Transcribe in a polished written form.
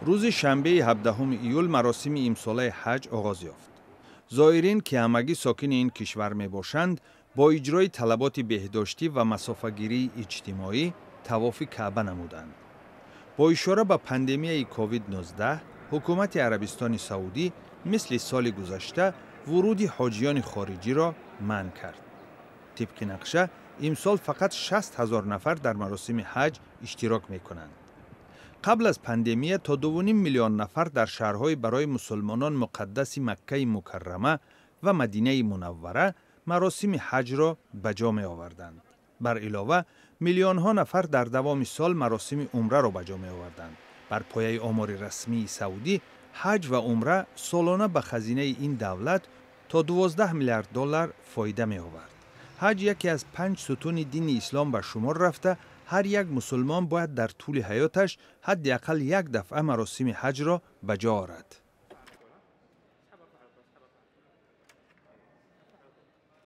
روز شنبه 17 ایول مراسم امساله حج آغاز یافت. زائرین که همگی ساکن این کشور می باشند با اجرای طلبات بهداشتی و مسافه‌گیری اجتماعی طواف کعبه نمودند. با اشاره به پاندمی کووید 19 حکومت عربستان سعودی مثل سال گذشته ورود حاجیان خارجی را منع کرد. طبق نقشه امسال فقط 60,000 نفر در مراسم حج اشتراک می کنند. قبل از پاندمی تا 2.5 میلیون نفر در شهرهای برای مسلمانان مقدس مکه مکرمه و مدینه منوره مراسم حج را به جا می آوردند. بر علاوه میلیون ها نفر در دوام سال مراسم عمره را به جا می آوردند. بر پایه آمار رسمی سعودی حج و عمره سالانه به خزینه این دولت تا 12 میلیارد دلار فایده می آورد. حج یکی از 5 ستون دین اسلام به شمار رفته هر یک مسلمان باید در طول حیاتش حداقل یک دفعه مراسم حج را به جا آورد.